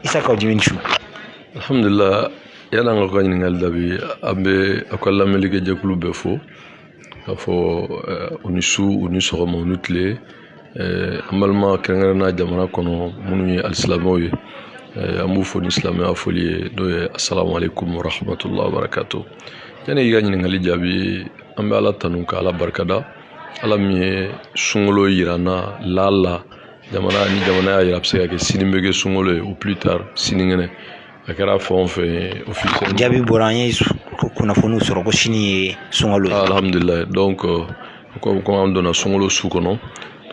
Isa ka jimi chu. Alhamdulillah yana nga ko ɲininkali dabi an bɛ a ka lamɛnlikɛ jɛkulu bɛɛ fo k'a fɔ u ni su u ni sɔgɔma u ni tile an balima kɛrɛnkɛrɛnna jamana kɔnɔ minnu ye alisilamɛw ye an b'u fo ni silamɛya foli ye n'o ye assalamu alaikum wa rahmatullahi wa barakatuh. Yani i ka ɲininkali jaabi an bɛ Ala tanu ka Ala barikada Ala min ye sunkalo yira n na la jamana y'a yira a bɛ se ka kɛ sini bɛ kɛ sunkalo ye ou plus tard sinikɛnɛ a kɛra fɛn o fɛn ye officiel jaabi bɔra an ye kunnafoniw sɔrɔ ko sini ye sunkalo ye. Alhamdulillah donc comme an donna sunkalo su kɔnɔ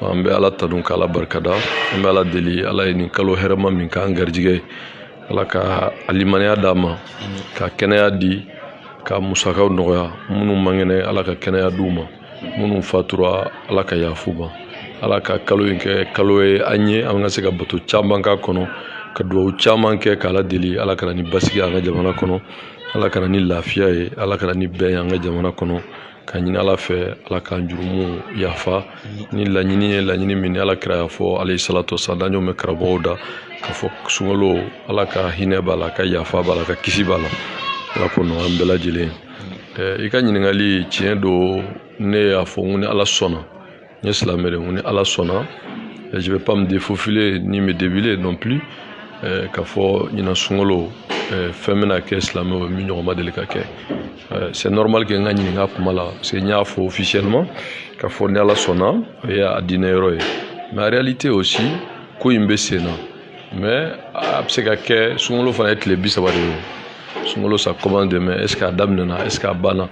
an bɛ Ala tanu ka Ala barikada an bɛ Ala deli Ala ye nin kalo hɛrɛma min k'an garijigɛ Ala ka alimaniya d'an ma ka kɛnɛya di ka musakaw nɔgɔya minnu man kɛnɛ Ala ka kɛnɛya d'u ma minnu fatura Ala ka yafu ma Ala ka kalo in kɛ kalo ye an ye an ka se ka bato caman k'a kɔnɔ ka duwawu caman kɛ k'Ala deli Ala kana ni basigi an ka jamana kɔnɔ Ala kana ni lafiya ye Ala kana ni bɛn ye an ka jamana kɔnɔ ka ɲini Ala fɛ Ala k'an jurumu yafa ni laɲini ye laɲini min ni Ala kira y'a fɔ alayhi salatu wasalam n'o mɛn karamɔgɔw da k'a fɔ sunkalo Ala ka hinɛ b'a la ka yafa b'a la ka kisi b'a la Ala ko nɔgɔya an bɛɛ lajɛlen i ka ɲininkali tiɲɛ don ne y'a fɔ n ko ni Ala sɔnna n ye silamɛ de n ko ni Ala sɔnna je vais pas me défaufiler ni me débiler non plus k'a fɔ ɲinan sunkalo fɛn bɛna kɛ silamɛw min ɲɔgɔn ma deli ka kɛ c'est normal que n ka ɲininka kuma la parce que n y'a fɔ officiellement k'a fɔ ni Ala sɔnna o ye a diinɛ yɔrɔ ye mais en réalité aussi ko in bɛ sen na mais a bɛ se ka kɛ sunkalo fana ye tile 30 de ye sunkalo ça commence demain est-ce que a daminɛna est-ce que a banna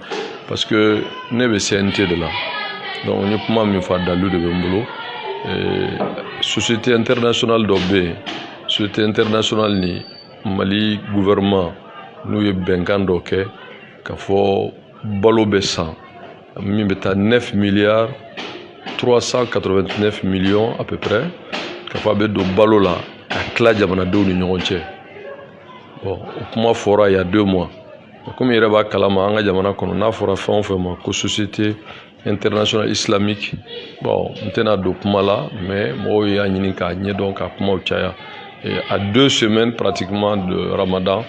parce que ne bɛ CNT de la donc n ye kuma min fɔ a dalu de bɛ n bolo société internationale dɔ bɛ yen société internationale ni Mali gouvernement n'u ye bɛnkan dɔ kɛ k'a fɔ balo bɛ san min bɛ taa 9 milliards 389 millions à peu près k'a fɔ a bɛ don balo la ka tila jamanadenw ni ɲɔgɔn cɛ bon o kuma fɔra il y a 2 mois comme i yɛrɛ b'a kalama an ka jamana kɔnɔ n'a fɔra fɛn o fɛn ma ko société internationale islamique bon n tɛna don kuma la mais mɔgɔw y'a ɲini k'a ɲɛdɔn ka kumaw caya et à 2 semaines pratiquement de Ramadan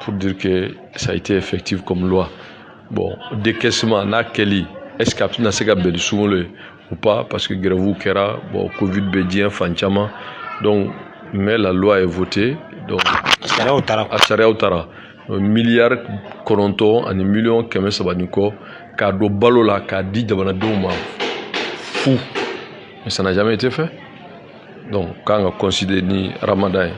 pour dire que ça a été effectif comme loi bon décaissement n'a kɛli est-ce que a bɛna se ka bɛn ni sunkalo ye ou pas parce que grève kɛra bon Covid bɛ diɲɛ fan caman donc mais la loi est votée donc sariyaw taara miliyari 9 ani miliyɔn 300 ni kɔ k'a don balo la k'a di jamanadenw ma fu mais ça n'a jamais été fait donc quand on considère ni Ramadan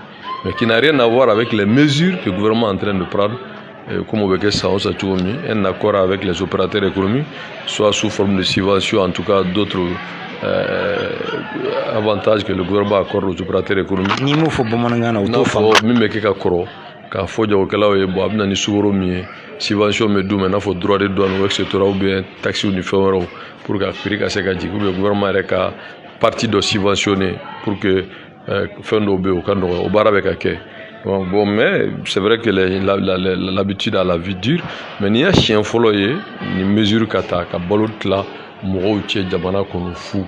mais qui n'a rien à voir avec les mesures que le gouvernement est en train de prendre comme on veut que ça un accord avec les opérateurs économiques soit sous forme de subvention en tout cas d'autres avantages que le gouvernement accorde aux opérateurs économiques ni mo fo bamanangana o to fa min bɛ kɛ ka kɔrɔ k'a fɔ jagokɛlaw ye bon a bɛna ni sukaro min ye subvention bɛ d'u ma i n'a fɔ droit de douane etc ou bien taxes ni fɛn wɛrɛw pour que prix ka se ka jigin ou bien gouvernement yɛrɛ ka partie dɔ subventionné pour que fɛn dɔw bɛ yen o ka nɔgɔya o baara bɛ ka kɛ bon mais c'est vrai que l'habitude à la vie dure mais n'i y'a siɲɛ fɔlɔ ye ni mesure ka ta ka balo tila mɔgɔw cɛ jamana kɔnɔ fu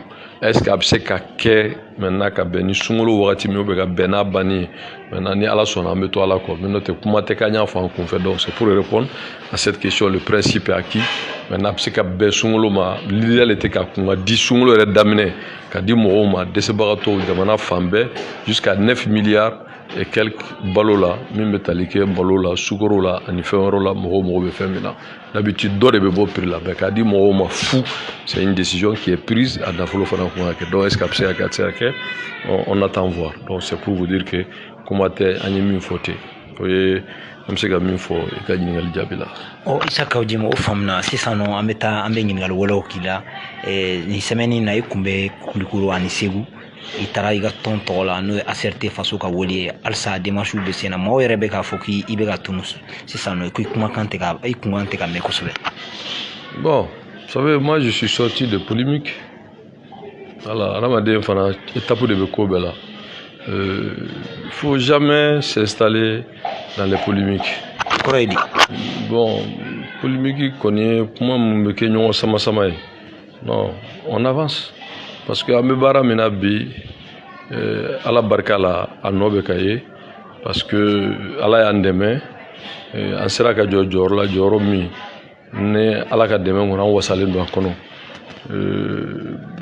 est-ce que a bɛ se ka kɛ maintenant ka bɛn ni sunkalo wagati min ou bien ka bɛn n'a banni ye maintenant ni Ala sɔnna an bɛ to Ala kɔ mais n'o tɛ kuma tɛ k'an y'a fɔ an kunfɛ donc c'est pour répondre à cette question le principe est acquis maintenant a bɛ se ka bɛn sunkalo ma l'idéal était ka kun ka di sunkalo yɛrɛ daminɛ ka di mɔgɔw ma dɛsɛbagatɔw jamana fan bɛɛ jusqu'à 9 milliards et quelques balo la min bɛ tali kɛ balo la sukaro la ani fɛn wɛrɛw la mɔgɔw bɛ fɛn min na d'habitude dɔ de bɛ bɔ prix la mais k'a di mɔgɔw ma fu c'est une décision qui est prise à nafolo fana kun ka kɛ donc est-ce que a bɛ se ka kɛ a tɛ se ka kɛ on attend voir donc c'est pour vous dire que kuma tɛ an ye min fɔ ten o ye an bɛ se ka min fɔ i ka ɲininkali jaabi la. Isa ka jimi o faamuna sisan nɔ an bɛ ɲininkali wɛrɛw k'i la nin semaine in na i kun bɛ Kulikoro ani Segu i taara i ka tɔn tɔgɔ la n'o ye ACRT faso ka wele ye halisa démarches bɛ sen na mɔgɔw yɛrɛ bɛ k'a fɔ k'i bɛ ka tunu sisan nɔ i kunkan tɛ ka mɛn kosɛbɛ. Bon, vous savez, moi je suis sorti de polémique. Voilà, adamaden fana étape de bɛ ko bɛɛ la. Il faut jamais s'installer dans les polémiques. Bon, polémique kɔni ye kuma min bɛ kɛ ɲɔgɔn sama-sama ye. Non, on avance. Parce que an bɛ baara min na bi ala barika la a nɔ bɛ ka ye parce que ala y'an dɛmɛ an sera ka jɔ jɔyɔrɔ la jɔyɔrɔ min ni ala ka dɛmɛ kɔnɔ an wasalen don a kɔnɔ.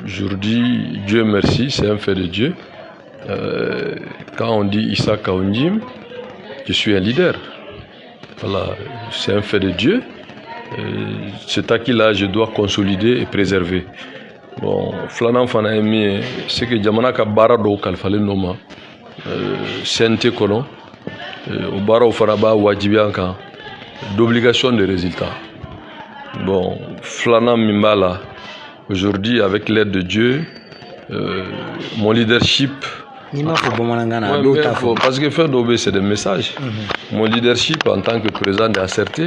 Aujourd'hui, Dieu merci, c'est un fait de Dieu. Quand on dit Issa Kaoundim, je suis un leader. Voilà, c'est un fait de Dieu. Cet acquis-là, je dois consolider et préserver. Bon, Flanan Fana Emi, c'est que Jamana ka bara do kalfalen noma, CNT kono, au bara au Faraba Wajibianka, d'obligation de résultat. Bon, Flanan Mimbala, aujourd'hui, avec l'aide de Dieu, mon leadership. Parce que faire d'obé, c'est des messages. Mon leadership en tant que président de ACRT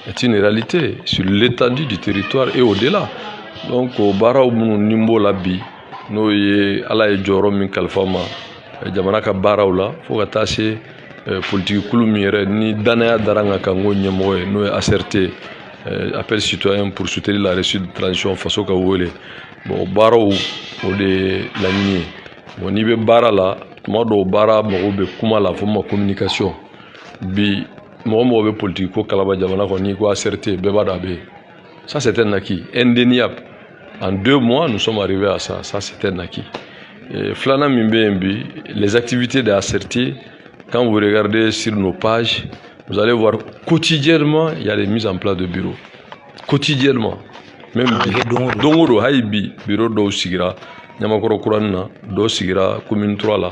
est une réalité sur l'étendue du territoire et au-delà. Donc, au Barao Nimbo Labi, nous y ala et Jorom Kalfama, Jamanaka Baraoula, faut attacher politique Kouloumire, ni Danaya Daranga Kango Nyamoe, nous ACRT, appel citoyen pour soutenir la réussite de transition face au Kawele. Bon, Barao, au de la lignée. Bon, ni be bara la tuma dɔw baara mɔgɔw bɛ kuma la fo ma communication bi mɔgɔ bɛ politique ko kalaba jamana kɔnɔ n'i ko ACRT bɛɛ b'a dɔn a bɛ yen. Ça c'est un acquis indéniable. En 2 mois nous sommes arrivés à ça. Ça c'est un acquis. Filanan min bɛ yen bi les activités de ACRT quand vous regardez sur nos pages vous allez voir quotidiennement il y a des mises en place de bureaux. Quotidiennement. Même dongo hayi bi bureau dɔw sigira Nyamakoro Kuranna do sigira commune 3 la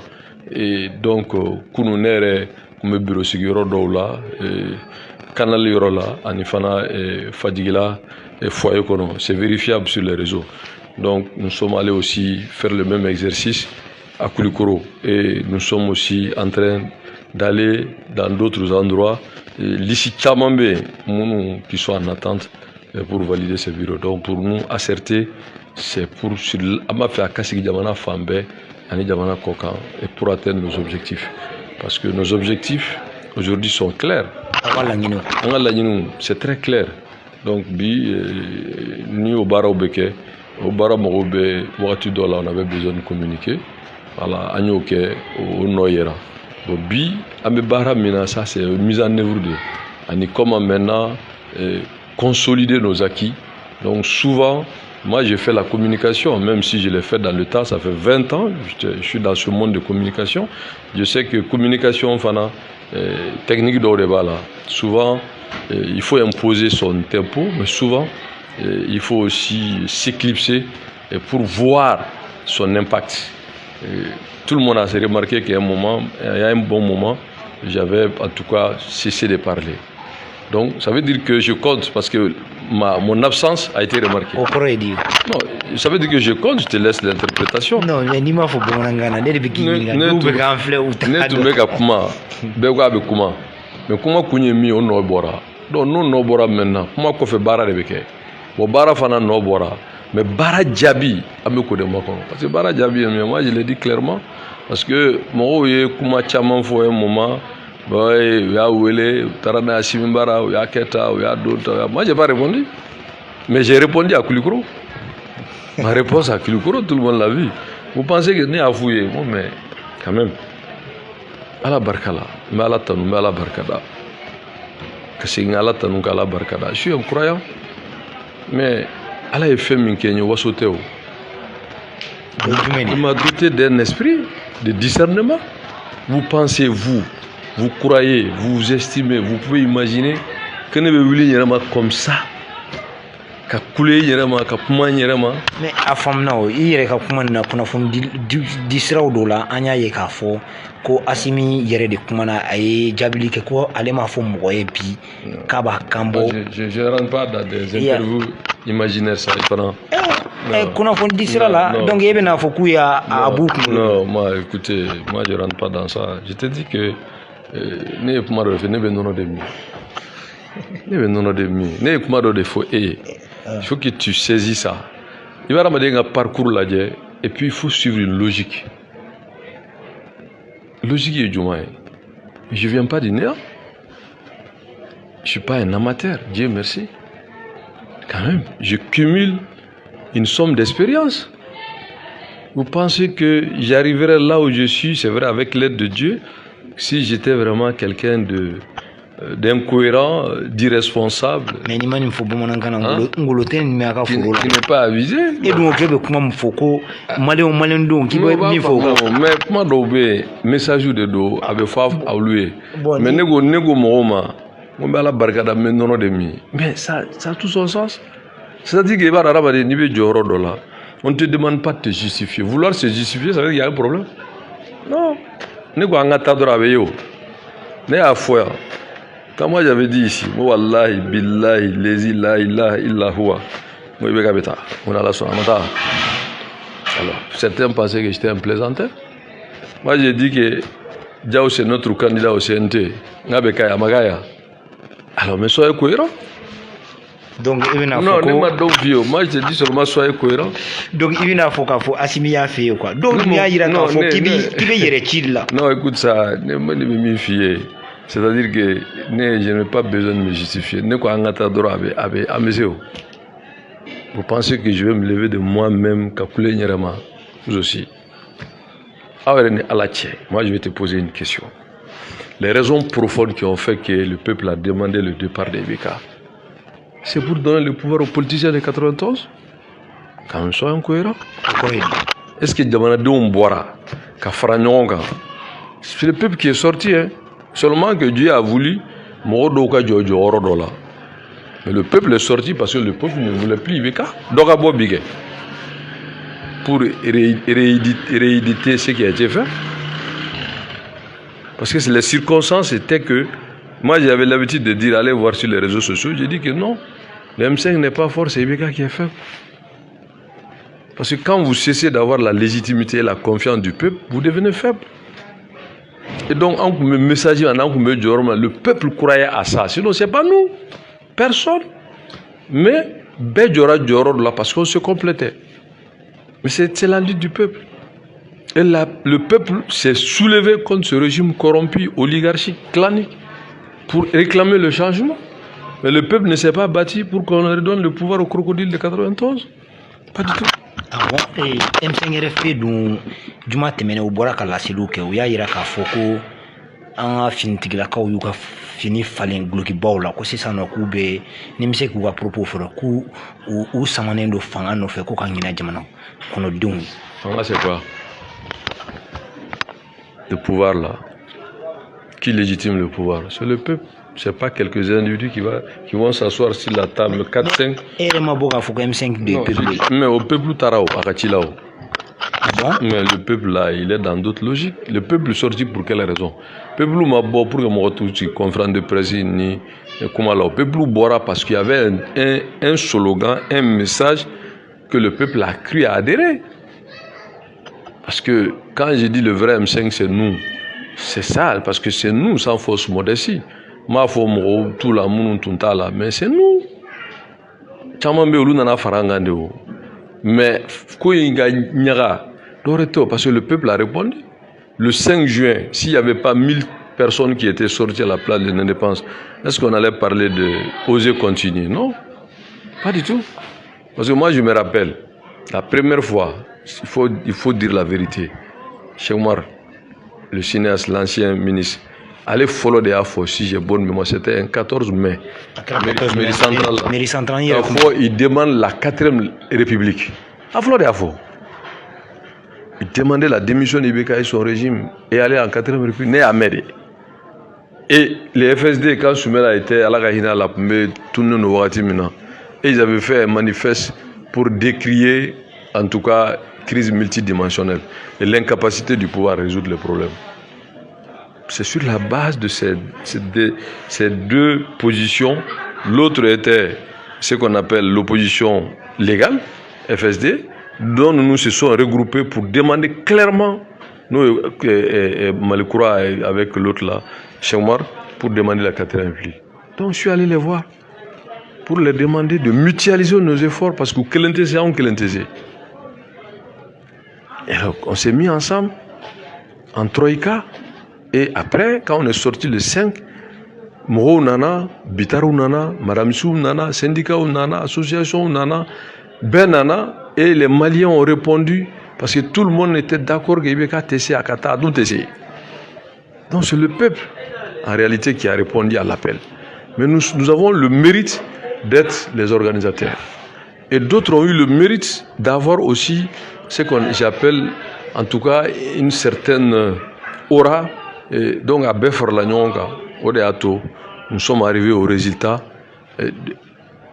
et donc kunu ne yɛrɛ kun bɛ bureau sigiyɔrɔ dɔw la canal yɔrɔ la ani fana Fadjigila foyer kɔnɔ c'est vérifiable sur les réseaux. Donc nous sommes allés aussi faire le même exercice à Koulikoro et nous sommes aussi en train d'aller dans d'autres endroits l'ici caman bɛ minnu qui sont en attente pour valider ces bureaux. Donc pour nous ACRT c'est pour ama fait akasigi jamana fambe ani jamana kokan et pour atteindre nos objectifs parce que nos objectifs aujourd'hui sont clairs. C'est très clair. Donc bi ni au bara obeke au bara mogobe wakati dola on avait besoin de communiquer voilà agnoke au noyera. Bon bi ambe bara mina ça c'est mise en œuvre de ani comment maintenant consolider nos acquis. Donc souvent moi, j'ai fait la communication, même si je l'ai fait dans le temps, ça fait 20 ans, je suis dans ce monde de communication. Je sais que communication, enfin, technique d'Oreba, là, souvent, il faut imposer son tempo, mais souvent, il faut aussi s'éclipser pour voir son impact. Tout le monde a remarqué qu'à un moment, il y a un bon moment, j'avais en tout cas cessé de parler. Donc, ça veut dire que je compte parce que mon absence a été remarquée. Non, ça veut dire que je compte, je te laisse l'interprétation. Non, mais ni ma faut bon ngana, ne be kinga, ne be ganfle ou ta. Ne tu meka kuma, be ko abe kuma. Mais kuma kunye mi on no bora. Donc non no bora maintenant. Kuma ko fe bara de beke. Bo bara fana no bora. Mais bara jabi ame ko de mako. Parce que bara jabi moi je le dis clairement parce que mo ye kuma chaman fo un moment. Boy, ya wele, tarana Simimbara, ya Keta, ya Dota. Moi, j'ai pas répondu. Mais j'ai répondu à Koulikoro. Ma réponse à Koulikoro, tout le monde l'a vu. Vous pensez que n'est à fouiller? Bon, mais quand même. À la barkala, mais à la tanou, mais à la barkada. Que c'est à la tanou, à la barkada. Je suis un croyant. Mais à la FM, il m'a doté d'un esprit de discernement. Vous pensez, vous croyez, vous estimez, vous pouvez imaginer que ne veut pas comme ça. Ka kule yerema ka kuma yerema mais a famna o yere ka kuma na kuna fon disraw do la anya ye ka fo ko Asimi yere de kuma na ay jabili ke ko ale ma fo mo bi ka ba kambo je rentre pas dans des interviews imaginaires ça pendant kuna fon disra la donc yebe na fo ku ya abu non moi écoutez moi je rentre pas dans ça je te dis que ne kuma do fe ne be nono de mi ne be nono de mi ne kuma do de fo il faut que tu saisis ça. Il va ramener un parcours là et puis il faut suivre une logique. Logique est du moins. Je viens pas du néant. Je suis pas un amateur, Dieu merci. Quand même, je cumule une somme d'expérience. Vous pensez que j'arriverai là où je suis, c'est vrai, avec l'aide de Dieu, si j'étais vraiment quelqu'un d'incohérent, d'irresponsable, mais ni mani mfo bomana kana ngolote ni me aka qui foro la n'est pas avisé. et donc ke be kuma mfoko malen don ki be mi fo mais comment dobe message de do abe fa awlué mais nego moma mo be ala barkada men nono de mi mais ça a tout son sens. C'est-à-dire que bara rabade ni be joro do la on te demande pas de te justifier. Vouloir se justifier, ça veut dire qu'il y a un problème. Non. Nego angata do abe yo ne a foi. Quand moi j'avais dit ici, wallahi, billahi, lezi, la ilaha illa huwa, moi je vais on a la sonamata. Alors, certains pensaient que j'étais un plaisanteur. Moi j'ai dit que Diao c'est notre candidat au CNT. Ngabekaya Magaya. Alors, mais soyez cohérent. Donc, il non, moi je dis seulement soyez cohérent. Donc, il vient faut Assimi a fait quoi. Donc, il y a qui veut là. Non, écoute ça, ne me fier. C'est-à-dire que je n'ai pas besoin de me justifier. Vous pensez que je vais me lever de moi-même, vous aussi. Moi, je vais te poser une question. Les raisons profondes qui ont fait que le peuple a demandé le départ d'Ibeka, c'est pour donner le pouvoir aux politiciens de 91? Quand même, soyons cohérents. Est-ce que Djamanadou Mbouara, Kafranonga, c'est le peuple qui est sorti, hein? Seulement que Dieu a voulu, mais le peuple est sorti parce que le peuple ne voulait plus Ibeka. Donc, pour rééditer ce qui a été fait. Parce que les circonstances étaient que, moi j'avais l'habitude de dire, allez voir sur les réseaux sociaux, j'ai dit que non, le M5 n'est pas fort, c'est Ibeka qui est faible. Parce que quand vous cessez d'avoir la légitimité et la confiance du peuple, vous devenez faible. Et donc, le peuple croyait à ça. Sinon, ce n'est pas nous. Personne. Mais, parce qu'on se complétait. Mais c'est la lutte du peuple. Et le peuple s'est soulevé contre ce régime corrompu, oligarchique, clanique, pour réclamer le changement. Mais le peuple ne s'est pas bâti pour qu'on redonne le pouvoir au crocodile de 91. Pas du tout. Ah bon, et M5 fait du matin, mais au Boraka la Silouke, où il y a Iraka Foko, en fin Tiglaka, où il y a fini Falen Gloki Baula, que c'est ça, nous coupé, n'importe quoi propos pour le coup, ou Samanen de Fangan, nous fait qu'aucun Jamana, qu'on a donné. Là, c'est quoi? Le pouvoir là. Qui légitime le pouvoir? C'est le peuple. Ce n'est pas quelques individus qui vont s'asseoir sur la table 4-5. Mais au peuple Tarao, à Kachilao. Mais le peuple là, il est dans d'autres logiques. Le peuple sorti pour quelle raison? Le peuple m'a beau pour que moi tout conférence de presse ni comment là. Le peuple boira parce qu'il y avait un slogan, un message que le peuple a cru à adhérer. Parce que quand je dis le vrai M5 c'est nous, c'est ça, parce que c'est nous sans fausse modestie. Ma fomo tout la moun tuntala, mais c'est nous. Chaman be olu nana farangande o. Mais ko inga nyaga doreto parce que le peuple a répondu. Le 5 juin, s'il n'y avait pas 1000 personnes qui étaient sorties à la place de l'indépendance, est-ce qu'on allait parler de oser continuer? Non, pas du tout. Parce que moi je me rappelle, la première fois, il faut dire la vérité. Cheikh Oumar, le cinéaste, l'ancien ministre, allez follow de Afo, si j'ai bonne mémoire, c'était un 14 mai. Mairie centrale. Il demande la 4e République. À follow de Afo. Il demandait la démission d'Ibeka et son régime et aller en 4e République, né à Méré. Et les FSD, quand Soumela était à la Gahina, la tourné nos Waratimina, et ils avaient fait un manifeste pour décrier, en tout cas, crise multidimensionnelle et l'incapacité du pouvoir à résoudre les problèmes. C'est sur la base de ces deux positions. L'autre était ce qu'on appelle l'opposition légale, FSD, dont nous nous sommes regroupés pour demander clairement, nous, Malikoura avec l'autre là, Cheikh Oumar, pour demander la 4e République. Donc je suis allé les voir pour leur demander de mutualiser nos efforts parce que Kelentese on Kelentese. Et donc, on s'est mis ensemble en troïka. Et après, quand on est sorti le 5, Moro Nana, Bitarou Nana, Madamsou Nana, Syndicat Nana, Association Nana, Ben Nana, et les Maliens ont répondu Parce que tout le monde était d'accord que Ibeka Tessé à Qatar, d'où Tessé. Donc c'est le peuple, en réalité, qui a répondu à l'appel. Mais nous avons le mérite d'être les organisateurs. Et d'autres ont eu le mérite d'avoir aussi ce qu'on j'appelle, en tout cas, une certaine aura. Et donc à Beforlanyonga, au Deato, nous sommes arrivés au résultat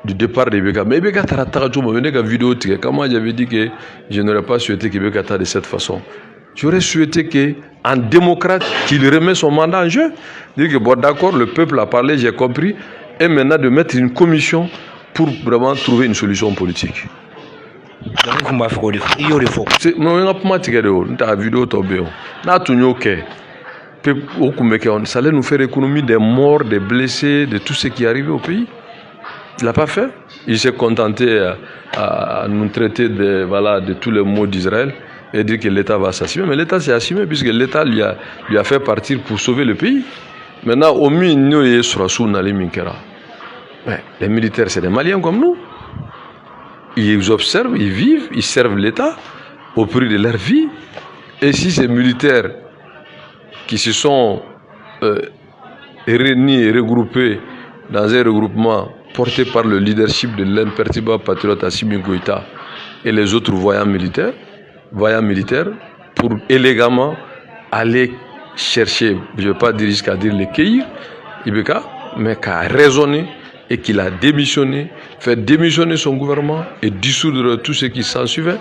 du départ d'Ibeka. Mais Ibeka Taratarajo m'a venu une vidéo, quand moi j'avais dit que je n'aurais pas souhaité qu'Ibeka Tara de cette façon. J'aurais souhaité qu'un démocrate, qu'il remet son mandat en jeu. Dire que bon d'accord, le peuple a parlé, j'ai compris, et maintenant de mettre une commission pour vraiment trouver une solution politique. C'est une vidéo tombée. Ça allait nous faire économie des morts, des blessés, de tout ce qui est arrivé au pays. Il n'a pas fait. Il s'est contenté à nous traiter de tous les maux d'Israël et dire que l'État va s'assumer. Mais l'État s'est assumé puisque l'État lui a fait partir pour sauver le pays. Maintenant, au milieu, il y a les militaires, c'est des Maliens comme nous. Ils observent, ils vivent, ils servent l'État au prix de leur vie. Et si ces militaires qui se sont réunis et regroupés dans un regroupement porté par le leadership de l'imperturbable patriote Assimi Goïta et les autres voyants militaires, pour élégamment aller chercher, je ne vais pas dire jusqu'à dire les cueillir, Ibeka, mais qu'à raisonner et qu'il a démissionné, fait démissionner son gouvernement et dissoudre tout ce qui s'en suivait.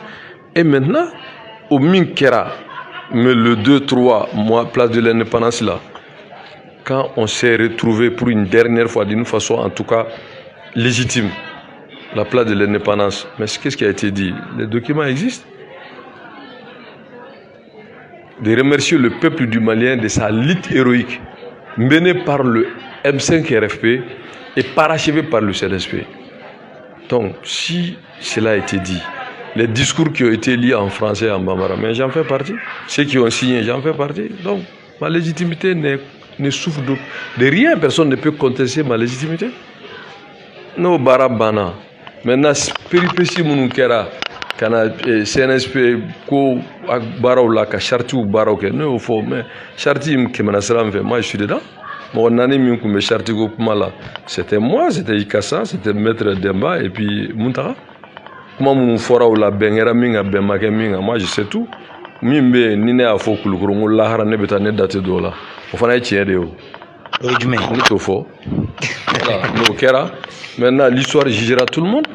Et maintenant, au Minkera, mais le 2-3 mois, place de l'indépendance là, quand on s'est retrouvé pour une dernière fois, d'une façon en tout cas légitime, la place de l'indépendance, mais qu'est-ce qui a été dit? Les documents existent. De remercier le peuple du Malien de sa lutte héroïque, menée par le M5 RFP et parachevé par le CNSP. Donc, si cela a été dit, les discours qui ont été liés en français en Bambara, mais j'en fais partie. Ceux qui ont signé, j'en fais partie. Donc, ma légitimité ne souffre de rien. Personne ne peut contester ma légitimité. No barabana. Maintenant, péripétie mounukera, kana CNSP ko baraw la ka charti ou baraw ke no fo mais charti ke manasram fait moi je suis dedans. Mon année mi ko me charti ko mala. C'était moi, c'était Ikassa, c'était maître Demba et puis Muntara. Comment mon fora ou la bengera minga bemake minga, moi je sais tout. Mimbe nine a fo kulukuru mo lahara ne betane date do la. O fana tié de o. Ni to fo. No kera. Maintenant l'histoire jugera tout le monde.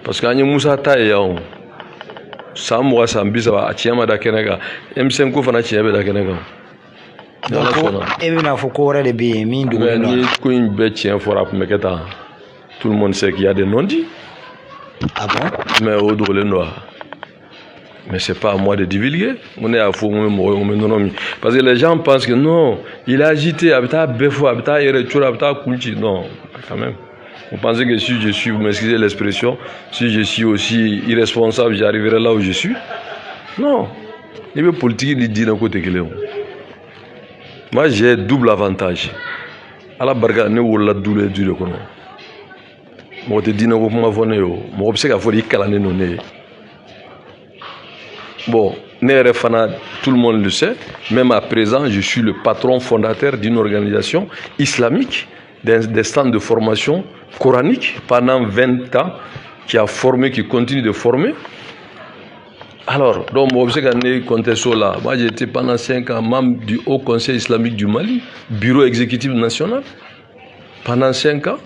Parce que Anye Moussa Taye yaon. Samwa Sambisa a tiama da kenega. M5 ko fana tié be da kenega. Donc ebina fo ko re de be mi ndu ni ko une be tié fora pour meketa. Tout le monde sait qu'il y a des non-dits. Ah bon? Mais au drôle noir. Mais c'est pas à moi de divulguer. On est à fond, parce que les gens pensent que non, il a agité, habita Befo, habita Eretura, habita Kunchi. Non, quand même. Vous pensez que si je suis, vous m'excusez l'expression, si je suis aussi irresponsable, j'arriverai là où je suis? Non. Il y a politique qui dit d'un côté que moi, j'ai double avantage. À la barga, ne ou la douleur du reconnaît. Moi, je te dis, non, comment vous avez moi, je sais qu'il faut dire qu'elle en est. Bon, tout le monde le sait. Même à présent, je suis le patron fondateur d'une organisation islamique, des stands de formation coranique pendant 20 ans, qui a formé, qui continue de former. Alors, donc, moi, je sais qu'on est contesté là. Moi, j'étais pendant 5 ans membre du Haut Conseil islamique du Mali, bureau exécutif national, pendant 5 ans.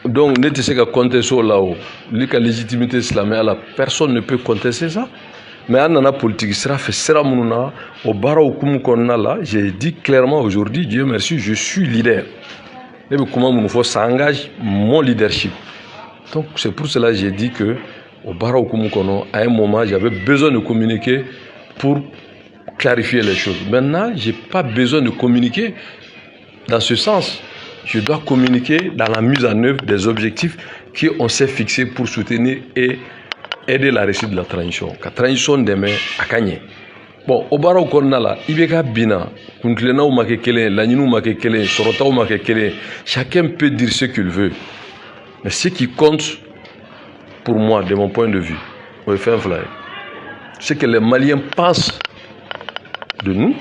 Donc, nous sommes contestés là-haut. La légitimité islamique, personne ne peut contester ça. Mais en la politique, au j'ai dit clairement aujourd'hui, Dieu merci, je suis leader. Et comment il faut s'engager mon leadership. Donc, c'est pour cela que j'ai dit que au Barra à un moment, j'avais besoin de communiquer pour clarifier les choses. Maintenant, je n'ai pas besoin de communiquer dans ce sens. Je dois communiquer dans la mise en œuvre des objectifs qu'on s'est fixés pour soutenir et aider la réussite de la transition. La transition demain à gagner. Bon, au Barra là, Ibeka Bina, Kuntlena ou Makekele, Laninou Makekele, Sorota ou Makekele, chacun peut dire ce qu'il veut. Mais ce qui compte, pour moi, de mon point de vue, on fait un fly. ce que les Maliens pensent de nous.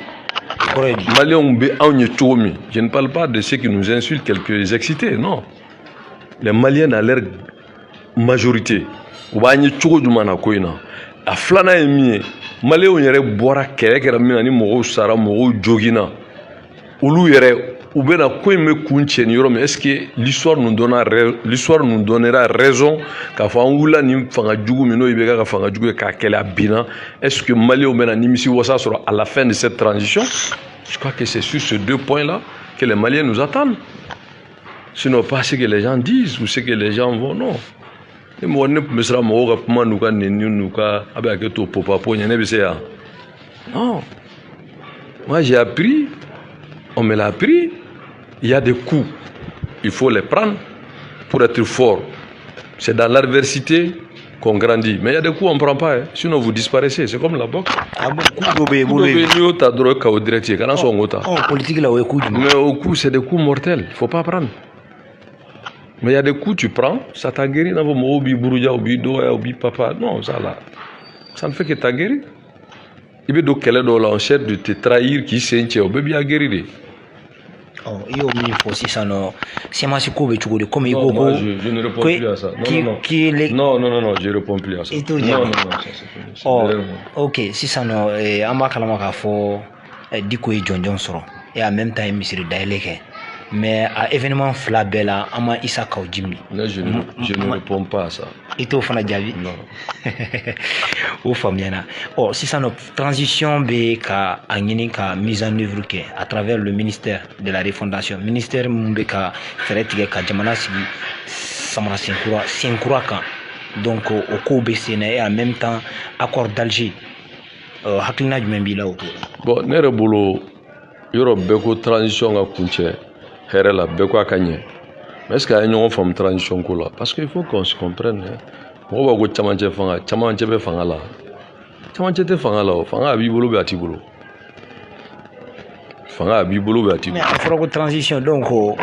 Maliens, je ne parle pas de ceux qui nous insultent, quelques excités, non. Les Maliens, dans leur majorité, a flana est mis, Maliens, on yere boira kere mina mogo sara mogo jogina. Olu yere ou bien à quoi me kunchen yorom, est-ce que l'histoire nous donnera raison qu'à Fangoula ni fanga djougou mino ibeka ka fanga djougou ka kela bina, est-ce que Mali ou bien nimisi wasa sera à la fin de cette transition? Je crois que c'est sur ces 2 points-là que les Maliens nous attendent. Sinon pas ce que les gens disent ou ce que les gens vont, non. Et moi ne me sera moga puma nuka nenu nuka avec to popa po nyane bisia. Non. Moi j'ai appris, on me l'a appris, il y a des coups, il faut les prendre pour être fort. C'est dans l'adversité qu'on grandit. Mais il y a des coups on ne prend pas, hein. Sinon vous disparaissez, c'est comme la boxe. Mais au coup c'est des coups mortels, il ne faut pas prendre. Mais il y a des coups tu prends, ça t'a guéri, non, ça ne fait que t'a guéri. Il veut donc qu'elle est dans l'enchère de te trahir qui s'est au bébé a guéri. Oh, je ne réponds plus à ça. Non, je ne réponds plus à ça. Non, oh, ok, si ça non, Amakalama fo Diko et John Johnson, et en même temps, Monsieur Daileke. Mais à événement Flabella, Ama Issa Kaujimi. Je ne réponds pas à ça. Et toi, Fana Diaby? Non. Ou Famiana. Oh, si ça, notre transition ka ka mise en œuvre à travers le ministère de la Refondation. Ministère Mbeka Feretige ka Jamana Sibi Samara Sinkura ka. Donc, au Kobe Séné et en même temps, accord d'Alger. Haklina du Membila autour. Bon, Nerebolo, Europe Beko transition à Kunche. La mais est-ce qu'il y a une forme de transition là? Parce qu'il faut qu'on se comprenne. On va voir Chamanche Fangala. Chamanche Fangala, Fanga Bibolo Beatibolo. Fanga Bibolo Beatibolo. Mais il faut une transition donc au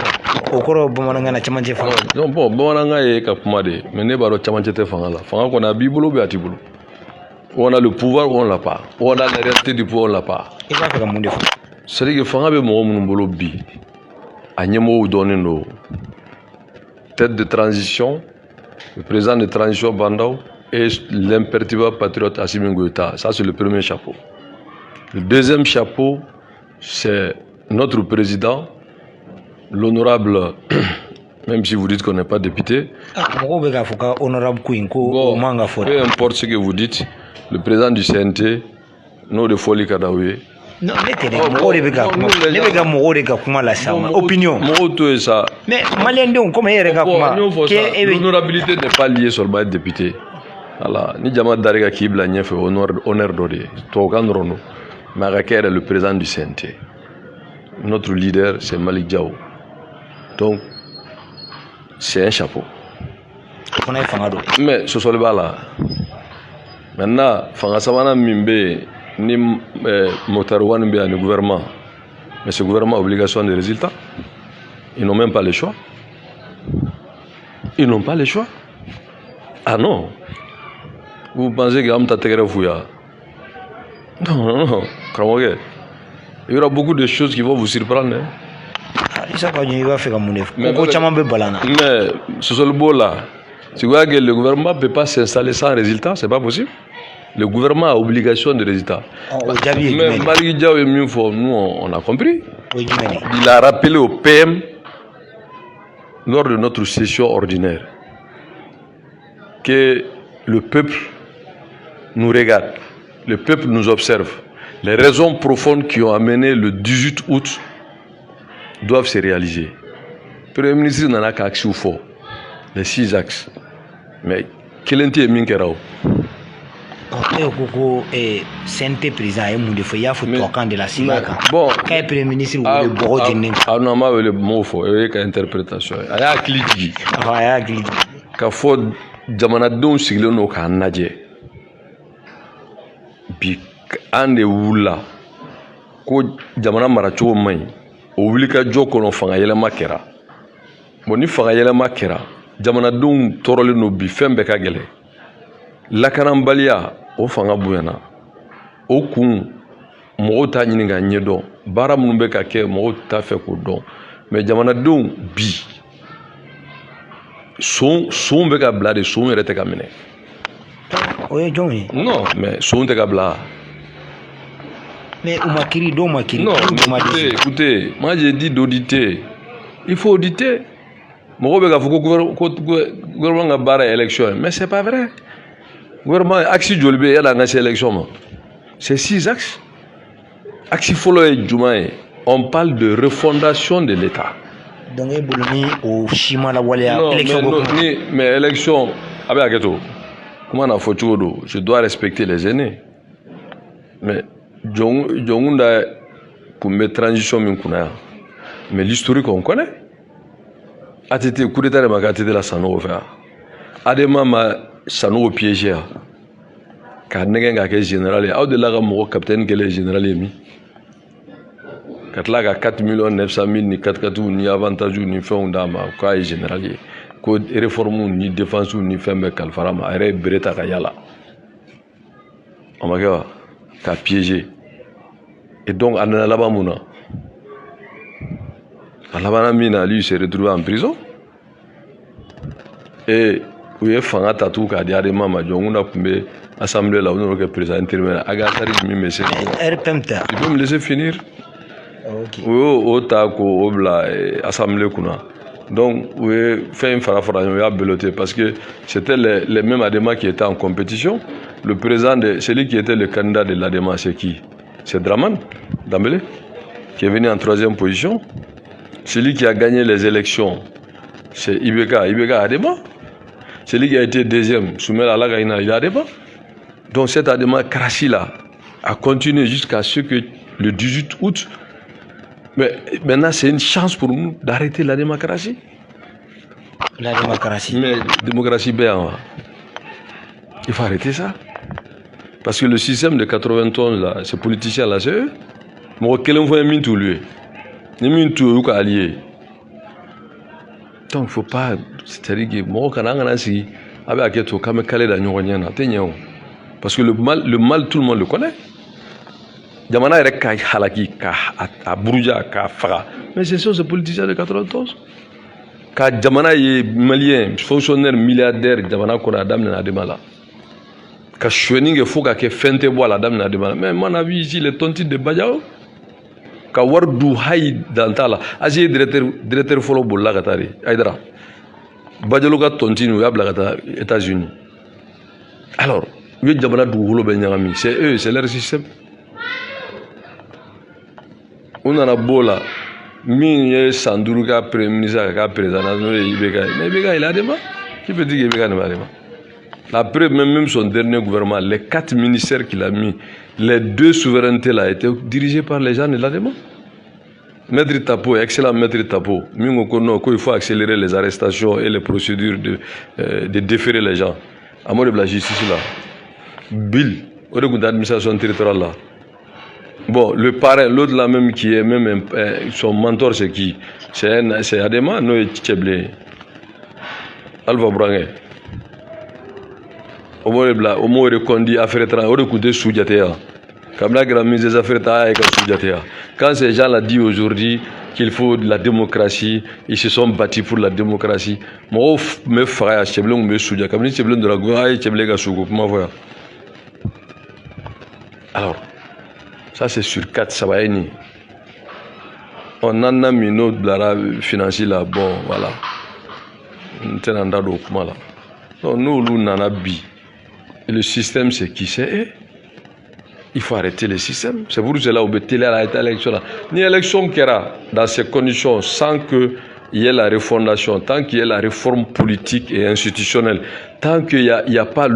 cours de Chamanche Fangala. Non, bon, Bomananga est Kapumade, mais n'est pas Chamanche Fangala. Fanga qu'on a Bibolo Beatibolo. On a le pouvoir ou on l'a pas. On a la réalité du pouvoir ou on l'a pas. C'est-à-dire que Fanga Bemolo Bi. Agnemo donne nos têtes de transition, le président de transition Bandao et l'imperturbable patriote Assimi Goïta. Ça, c'est le premier chapeau. Le deuxième chapeau, c'est notre président, l'honorable, même si vous dites qu'on n'est pas député. Bon, peu importe ce que vous dites, le président du CNT, nous de Folie Kadaoué. Non, opinion. Mais Malien, comme l'honorabilité n'est pas liée sur le député. Alors, ni Djama Dariga Kibla n'y fait honneur d'oré. Tokandrono, Maraker est le président du CNT. Notre leader, c'est Malik Diaw. Donc, c'est un chapeau. Mais ce soit le bas là. Maintenant, Fangasavana Mimbe. Ni Motarouane bien le gouvernement, mais ce gouvernement a obligation de résultats. Ils n'ont même pas le choix. Ils n'ont pas le choix. Ah non. Vous pensez que Amta Tegre Fouya? Non. Il y aura beaucoup de choses qui vont vous surprendre. Mais ce seul beau là. Tu vois que le gouvernement ne peut pas s'installer sans résultat, c'est pas possible. Le gouvernement a obligation de résultat. Mais Marie Diaw et Mufo, nous on a compris. Il a rappelé au PM lors de notre session ordinaire que le peuple nous regarde, le peuple nous observe. Les raisons profondes qui ont amené le 18 août doivent se réaliser. Le Premier ministre n'en a qu'axe ou fort, les 6 axes. Mais quel est Minkerao? CNT président et moun de foya fotokan de la Silaka. Bon, quand Premier ministre ou Boro Djinning. Ah non, ma le mot faux, et interprétation. Aya kliki. Aya kliki. Ka fo jamana don siglo no ka naje. Bi ande wula ko jamana maracho mai. O wuli ka joko no fanga yele makera. Bon ni fanga yele makera. Jamana don torole no bi fembe ka gele. Lakanambalia o fanga bonyana o kun mɔgɔw t'a ɲini ka ɲɛ dɔn baara minnu bɛ ka kɛ mɔgɔw t'a fɛ k'o dɔn mais jamanadenw bi son bɛ ka bila de son yɛrɛ tɛ ka minɛ. o ye jɔn ye. non mais son tɛ ka bila. mais u ma kiiri dɔw ma kiiri. non écoutez moi j'ai dit d'auditer il faut auditer mɔgɔw bɛ k'a fɔ ko gouvernement ka baara ye élection mais c'est pas vrai gouvernement axe joli bɛ yala an ka se élection ma c'est 6 axes. axe fɔlɔ ye jumɛn ye on parle de refondation de l'État. donc e bolo ni o si ma lawaleya élection ko mais élection a bɛ hakɛ to kuma na fɔ cogo do je dois respecter les aînés mais jɔngun da kun bɛ transition min kunna yan mais l'historique on connaît ATT coup d'état de ma ATT la Sanogo fɛ yan Adema ma Sanogo piégé yan k'a nɛgɛn k'a kɛ général ye aw delila ka mɔgɔ capitaine kɛlen général ye min ka tila ka 4,900,000 ni 4x4 ni avantage ni fɛnw d'a ma k'a ye général ye ko réforme ni défense ni fɛn bɛɛ kalifara ma a yɛrɛ ye bere ta ka yala o ma kɛ wa k'a piégé et donc a nana laban mun na a labanna min na lui s'est retrouvé en prison et u ye fanga ta tugun k'a di Adema ma jɔngun na tun bɛ assemblée la u n'o kɛ président intérimaire Agatari min bɛ se RPM ta tu peux me laisser finir. ok u y'o ta k'o bila assemblée kunna donc u ye fɛn fara ɲɔgɔn u y'a belote parce que c'était les mêmes Adema qui étaient en compétition. Le président celui qui était le candidat de l'Adema c'est qui? C'est Dramane Dambélé qui est venu en 3e position. Celui qui a gagné les élections c'est Ibeka Adema. Celui qui a été 2e Soumel Alagaïna il a Adema. Donc cet Adema Karassi là a continué jusqu'à ce que le 18 août. Mais maintenant, c'est une chance pour nous d'arrêter la démocratie. La démocratie. Mais la démocratie, il faut arrêter ça. Parce que le système de 91, là, ces politiciens-là, c'est eux. Moi, quel est le tout lui? Les mintou, ils alliés. Donc, il ne faut pas. C'est-à-dire que moi, quand on a si, avec un comme calé dans une parce que le mal, tout le monde le connaît. Jamana yɛrɛ ka halaki ka buruja ka faga mais c'est ça ces politiciens de 91 ka jamana ye malien fonctionnaire milliardaire jamana kɔnɔ a daminɛ Adema la ka suɲɛni kɛ fo ka kɛ fɛn tɛ bɔ a la a daminɛ Adema la mais mon avis ici les tontiers de Badiao ka wari du hayi dan t'a la Azi ye directeur fɔlɔ bolila ka taa de Aïdara Badialo ka tontin u y'a bila ka taa États-Unis alors u ye jamana dugukolo bɛɛ ɲagami c'est eux c'est leur système. On a bola min ye san 5 ka premier ministre ka président n'o ye Ibeka mais Ibeka il a Adema qui peut dire qu'Ibeka n'est pas Adema. Après même son dernier gouvernement les 4 ministères qu'il a mis les 2 souverainetés là étaient dirigées par les gens de l'Adema. Maître Tapo excellent Maître Tapo min ko non il faut accélérer les arrestations et les procédures de déférer les gens à mort de la justice là Bill au de l'administration territoriale là. Bon, le parrain, l'autre là même qui est même son mentor, c'est qui? C'est Adema, non, Tcheblé. Alva Brangue. Au moins, recondi affaire étrangère, au recoudé sous-jatéa. Comme la grande mise des affaires étrangères avec sous-jatéa. Quand ces gens l'ont dit aujourd'hui qu'il faut de la démocratie, ils se sont battus pour la démocratie. Moi, mes frères, Tcheblé, on me sous-jatéa. Comme Tcheblé de la gouvernement, Tcheblé Gassoukou, comment voir? Alors, ça c'est sur 4, ça va être. On en a mis notre blara financier là, bon, voilà. Donc nous, on en a bi. Et le système, c'est qui c'est? Il faut arrêter le système. C'est pour cela qu'on peut télé à l'élection là. Ni élection qui era dans ces conditions sans que il y ait la refondation, tant qu'il y ait la réforme politique et institutionnelle, tant qu'il n'y a pas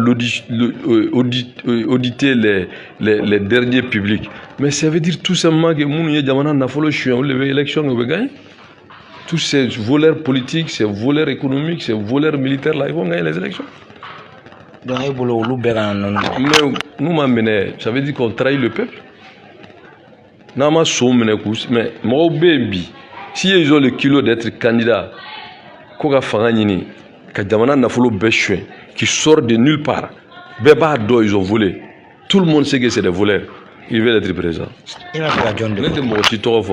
auditer les derniers publics. Mais ça veut dire tout simplement que nous, on lever l'élection, on va gagner. Tous ces voleurs politiques, ces voleurs économiques, ces voleurs militaires, là, ils vont gagner les élections. Donc, mais nous, ça veut dire qu'on trahit le peuple. Mais moi, si ils ont le kilo d'être candidat, qui sort de nulle part, ils ont volé. Tout le monde sait que c'est des voleurs. Ils veulent être présents.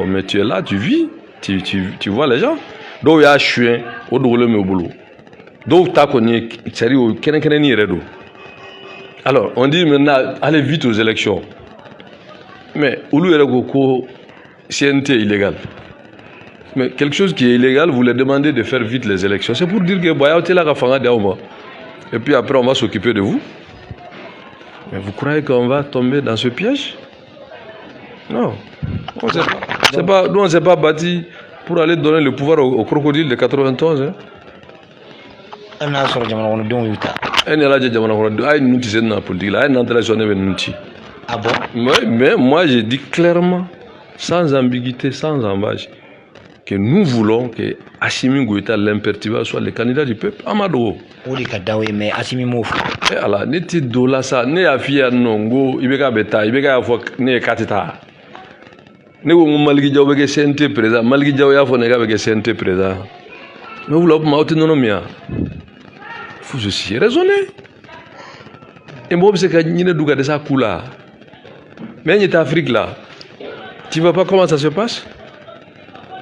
Mais tu es là, tu vis, tu vois les gens. Donc il y a un chien, au dos le boulot. Donc tu as connu, sérieux, alors on dit maintenant, allez vite aux élections. Mais au lieu de CNT illégal. Mais quelque chose qui est illégal, vous leur demandez de faire vite les élections. C'est pour dire que et puis après on va s'occuper de vous. Mais vous croyez qu'on va tomber dans ce piège? Non. Nous on ne s'est pas bâti pour aller donner le pouvoir au crocodile de 91. Hein. Ah bon? Mais moi j'ai dit clairement, sans ambiguïté, sans embâche, que nous voulons que Assimi Goïta l'imperturbable soit le candidat du peuple. Amado. Mais Assimi Mouf. Alors, n'était dola ça, ne afia nongo, ibeka beta, ibeka fo ne katita. Ne wo malgi jaw bege CNT président, malgi jaw ya fo ne ga bege CNT président. Mais vous l'avez pas autonomie. Faut aussi raisonner. Et moi c'est que ni ne douga de ça kula. Mais en Afrique là, tu vois pas comment ça se passe?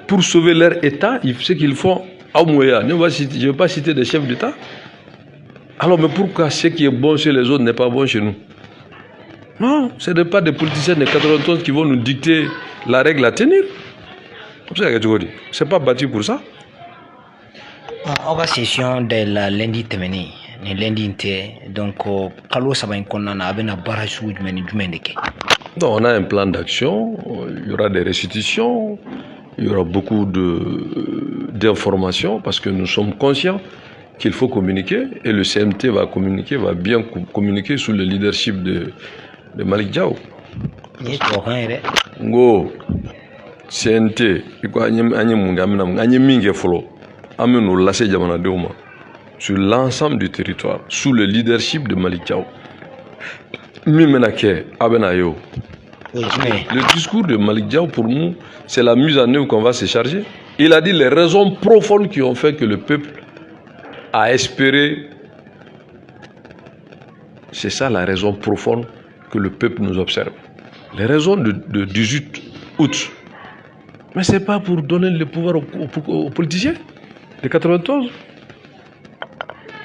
Pour sauver leur État, ce qu'ils font à Mouya. Je ne vais pas citer des chefs d'État. Alors, mais pourquoi ce qui est bon chez les autres n'est pas bon chez nous? Non, ce n'est pas des politiciens de 91 qui vont nous dicter la règle à tenir. C'est ce que tu dis. Ce n'est pas bâti pour ça. On va session de la lundi terminée. Lundi, donc, Kalo Sabain Konan a un barrage du Mendeke. Donc, on a un plan d'action, il y aura des restitutions. Il y aura beaucoup d'informations parce que nous sommes conscients qu'il faut communiquer et le CMT va communiquer, va bien communiquer sous le leadership de Malick Diaw. Ngo CNT sur l'ensemble du territoire sous le leadership de Malick Diaw. Le discours de Malick Diaw, pour nous, c'est la mise en œuvre qu'on va se charger. Il a dit les raisons profondes qui ont fait que le peuple a espéré. C'est ça la raison profonde que le peuple nous observe. Les raisons de 18 août. Mais ce n'est pas pour donner le pouvoir aux politiciens de 91.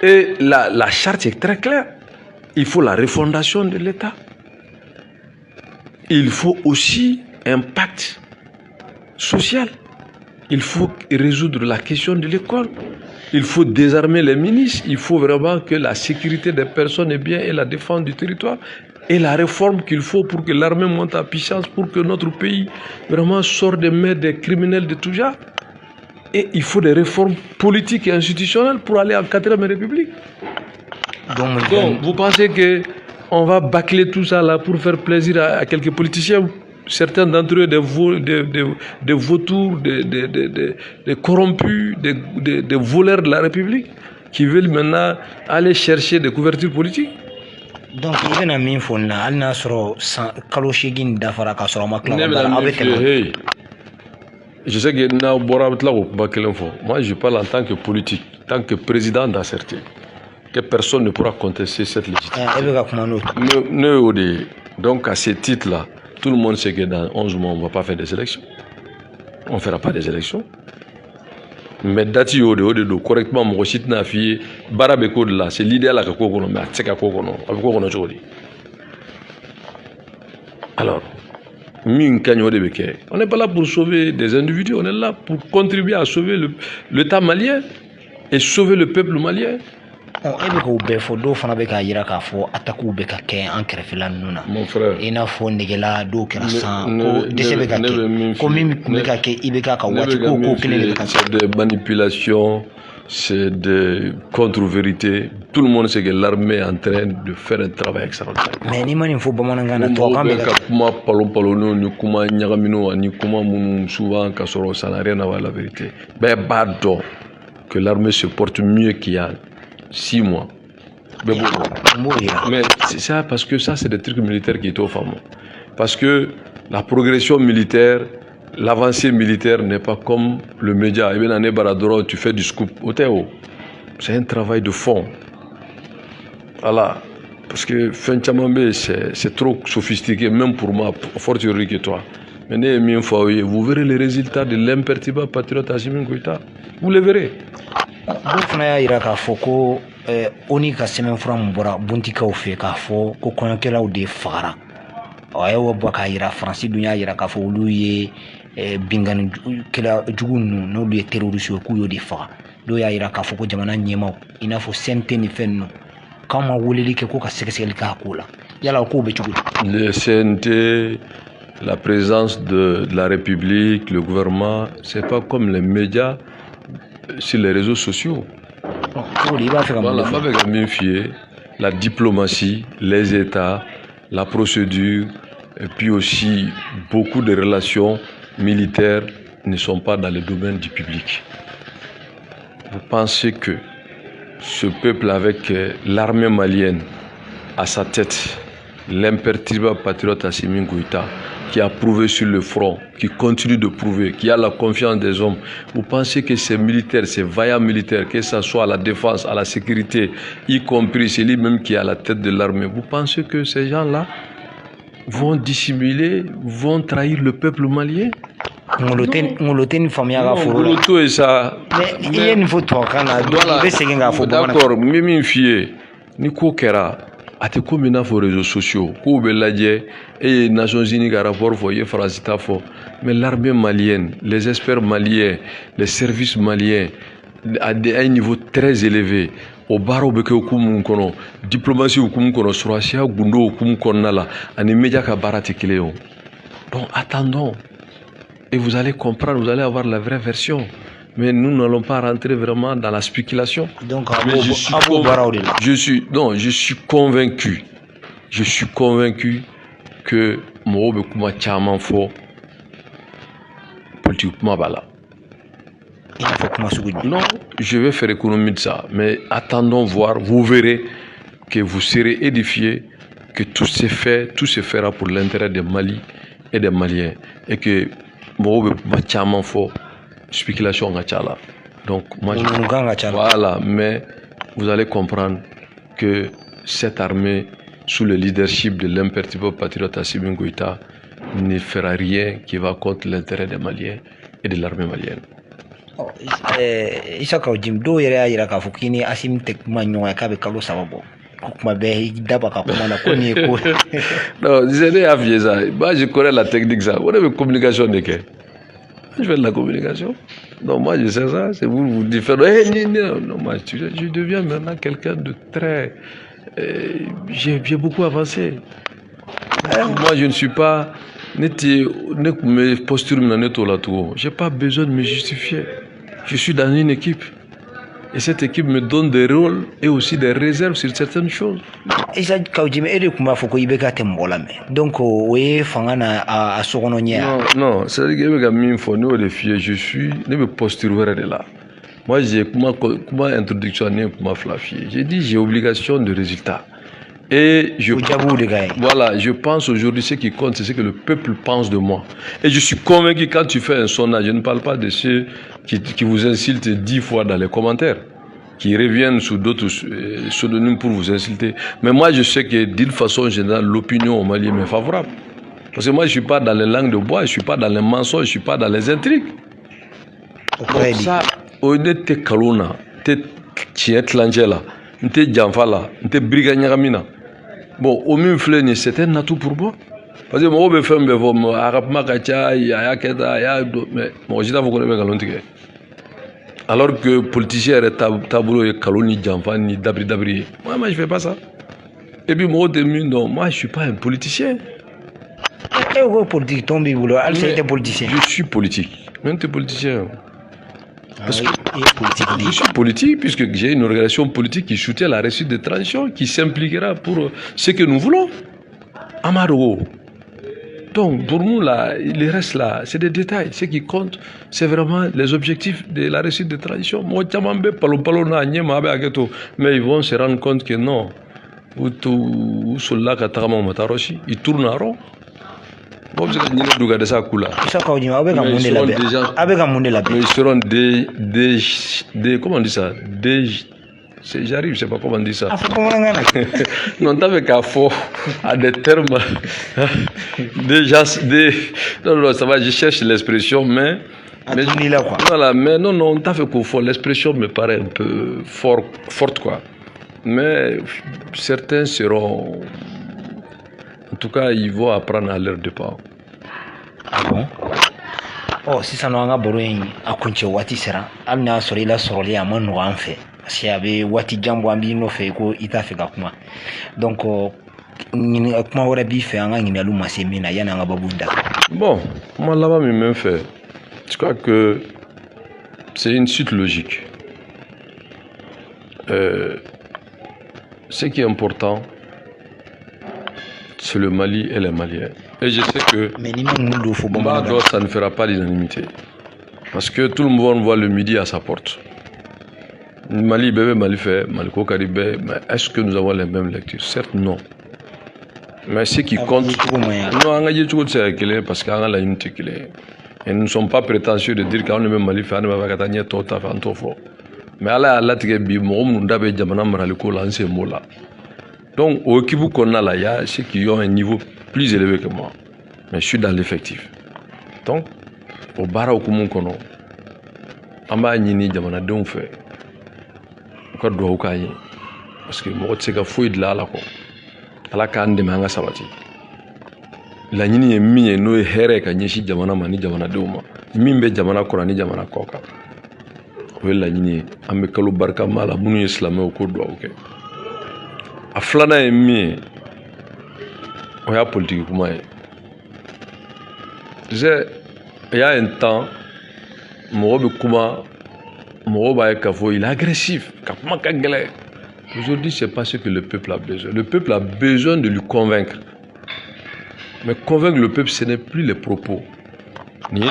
Et la charte est très claire. Il faut la refondation de l'État. Il faut aussi un pacte social. Il faut résoudre la question de l'école. Il faut désarmer les ministres. Il faut vraiment que la sécurité des personnes et biens et la défense du territoire et la réforme qu'il faut pour que l'armée monte en puissance, pour que notre pays vraiment sorte des mains des criminels de tout genre. Et il faut des réformes politiques et institutionnelles pour aller en 4e République. Donc, vous pensez que on va bâcler tout ça là pour faire plaisir à quelques politiciens, certains d'entre eux des vautours, des corrompus, des voleurs de la République qui veulent maintenant aller chercher des couvertures politiques. Donc, il y a une fois, il y a une je sais que moi je parle en tant que politique, en tant que président d'ACERTI, que personne ne pourra contester cette légitimité. Donc à ce titre-là, tout le monde sait que dans 11 mois, on ne va pas faire des élections. On ne fera pas des élections. Mais dati correctement, mon site n'a fait barabeko de là, c'est l'idéal à Kokono, mais à Tsekakono, à Kokono Jodi. Alors, on n'est pas là pour sauver des individus, on est là pour contribuer à sauver l'État malien et sauver le peuple malien. Mon frère, c'est des manipulations, c'est des contre-vérités. Tout le monde sait que l'armée est en train de faire un travail extraordinaire. Mais ça n'a rien à voir avec la vérité. Que l'armée se porte mieux qu'il y a 6 mois. Mais c'est ça, parce que ça, c'est des trucs militaires qui étaient au fond. Parce que la progression militaire, l'avancée militaire n'est pas comme le média. Tu fais du scoop. C'est un travail de fond. Voilà. parce que Fenchamambe, c'est trop sophistiqué, même pour moi, fortiori que toi. Mais vous verrez les résultats de l'imperturbable patriote Assimi Goïta. Vous les verrez. dɔw fana y'a yira k'a fɔ ko ONU ka sɛbɛnfura min bɔra buntikaw fɛ k'a fɔ ko kɔɲɔkɛlaw de fagara a y'o bɔ k'a yira Faransi dun y'a yira k'a fɔ olu ye bingani kɛla jugu ninnu n'olu ye terroriste ye k'u y'o de faga dɔw y'a yira k'a fɔ ko jamana ɲɛmaw i n'a fɔ CNT ni fɛn ninnu k'anw ma weleli kɛ ko ka sɛgɛsɛgɛli k'a ko la yala o kow bɛ cogo di. Le CNT, la présence de la République, le gouvernement, c'est pas comme les médias sur les réseaux sociaux. Voilà, avec la diplomatie, les États, la procédure, et puis aussi beaucoup de relations militaires ne sont pas dans le domaine du public. Vous pensez que ce peuple avec l'armée malienne à sa tête, l'imperturbable patriote Assimi Goïta, qui a prouvé sur le front, qui continue de prouver, qui a la confiance des hommes. Vous pensez que ces militaires, ces vaillants militaires, que ce soit à la défense, à la sécurité, y compris c'est lui-même qui est à la tête de l'armée, vous pensez que ces gens-là vont dissimuler, vont trahir le peuple malien? D'accord, Mimi Fie, Nico Kera. Ate comme il faut réseaux sociaux, qu'on veut l'adjer et Nations Unies qui rapport voyez France mais l'armée malienne, les experts maliens, les services maliens à un niveau très élevé. Au barreau beke okumu kono, diplomatie okumu kono, Surasia gundo okumu konala, ani média ka barate kileo. Donc attendons et vous allez comprendre, vous allez avoir la vraie version. Mais nous n'allons pas rentrer vraiment dans la spéculation. Donc, je suis convaincu. Je suis convaincu que Mohamed Kouma Tchaman fort politiquement bala. Non, je vais faire économie de ça. Mais attendons voir, vous verrez que vous serez édifiés, que tout se fera pour l'intérêt des Mali et des Maliens. Et que Mohamed Kouma Tchaman fort. Spéculation gachala. Donc moi voilà, mais vous allez comprendre que cette armée sous le leadership de l'imperturbable patriote Assimi Goïta ne fera rien qui va contre l'intérêt des Maliens et de l'armée malienne. Isaka Jim do yɛrɛ y'a yira k'a fɔ k'i ni Assimi tɛ kuma ɲɔgɔn ye k'a bɛ kalo 3 bɔ ko kuma bɛɛ daba ka kuma na ko nin ye ko. Non, je n'ai pas ça. Moi je connais la technique ça. On a communication de quai. Je fais de la communication. Donc moi je sais ça, c'est vous dites non, moi je deviens maintenant quelqu'un de très... j'ai beaucoup avancé. Moi je ne suis pas... Je n'ai pas besoin de me justifier. Je suis dans une équipe. Et cette équipe me donne des rôles et aussi des réserves sur certaines choses. Non, c'est-à-dire que je suis, ne me posturerai de là. Moi, j'ai comment introduction j'ai dit j'ai obligation de résultat. Et je pense aujourd'hui ce qui compte, c'est ce que le peuple pense de moi. Et je suis convaincu quand tu fais un sondage, je ne parle pas de ceux qui vous insultent 10 fois dans les commentaires, qui reviennent sous d'autres pseudonymes pour vous insulter. Mais moi, je sais que d'une façon générale, l'opinion au Mali m'est favorable. Parce que moi, je ne suis pas dans les langues de bois, je ne suis pas dans les mensonges, je ne suis pas dans les intrigues. Donc ça, on te kaluna, te tiet langela, te janfala, te briganyagamina. Bon, au mieux, c'est un atout pour moi. Parce que moi, je fais alors que politicien est tableau et kaloni janfani dabri dabri. Moi, je fais pas ça. Et puis, moi, je suis pas un politicien. Je suis politique. Même tu es politicien. Parce que je suis politique puisque j'ai une organisation politique qui soutient la réussite des transitions, qui s'impliquera pour ce que nous voulons. Amaro. Donc pour nous là, il reste là, c'est des détails. Ce qui compte, c'est vraiment les objectifs de la réussite des transitions. Mais ils vont se rendre compte que non. Ils tournent en rond. Ils seront comment on dit ça, J'arrive, je sais pas comment on dit ça. Ah, faut comment on a Non, t'avais qu'à faux à des termes. Déjà, non, ça va, je cherche l'expression, mais. là, quoi. Voilà, mais non, t'as fait qu'au fond, l'expression me paraît un peu forte, quoi. Mais certains seront. En tout cas, ils vont apprendre à leur départ. Ah bon? Oh, si ça n'a pas besoin à continuer wati sera, amna sori la soroli a man en fait. Si avait wati jambo ambi no fait ko ita fait kuma. Donc ni kuma wala bi fait anga ni alu masemina yana nga babunda. Bon, moi là-bas même fait. Je crois que c'est une suite logique. Ce qui est important, c'est le Mali et les Maliens. Et je sais que ça ne fera pas l'unanimité. Parce que tout le monde voit le midi à sa porte. Mali, bébé, Mali fait, Maliko Karibé, mais est-ce que nous avons les mêmes lectures? Certes, non. Mais ce qui compte, nous, parce qu'on a la unité. Et nous ne sommes pas prétentieux de dire qu'on est même Mali fait, on va gagner tout à fait. Mais Allah, donc, au Kibu qu'on a là, il y a ceux qui ont un niveau plus élevé que moi. Mais je suis dans l'effectif. Donc, au Bara Okumun Kono, Amba Nini Jamana Don fait. Encore doit Okaye. Parce que moi, tu sais que fouille de là, là, quoi. Ala Kande Manga Sabati. La Nini est mis et nous, Here, Kanyeshi Jamana Mani Jamana Doma. Mimbe Jamana Korani Jamana Koka. Oui, la Nini, Amekalo Barka Mala, Munu Islamé au Kodo, ok. A flana est mis. On a politique pour moi. Il y a un temps, il est agressif. Aujourd'hui, ce n'est pas ce que le peuple a besoin. Le peuple a besoin de lui convaincre. Mais convaincre le peuple, ce n'est plus les propos. Non,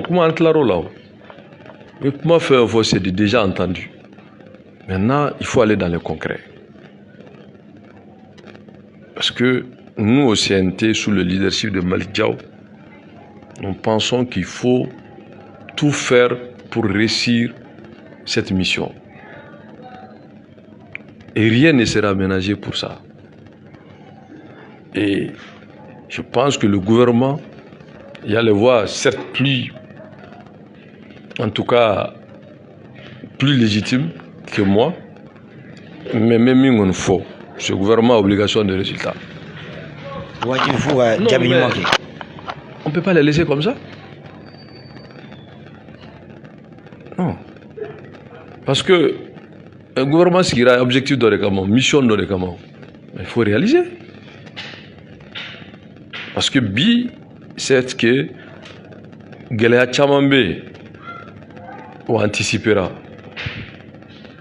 comment claro là? Mais comment faire, c'est déjà entendu. Maintenant, il faut aller dans le concret. Parce que nous, au CNT, sous le leadership de Malick Diaw, nous pensons qu'il faut tout faire pour réussir cette mission. Et rien ne sera aménagé pour ça. Et je pense que le gouvernement, il y a les voies, certes plus, en tout cas, plus légitimes que moi, mais même il faut. Ce gouvernement a obligation de résultat. Non, on ne peut pas les laisser comme ça. Non. Parce que un gouvernement qui a un objectif de réclamation, mission de réclamation, il faut réaliser. Parce que bi, c'est que Gélea Tchamambe ou anticipera.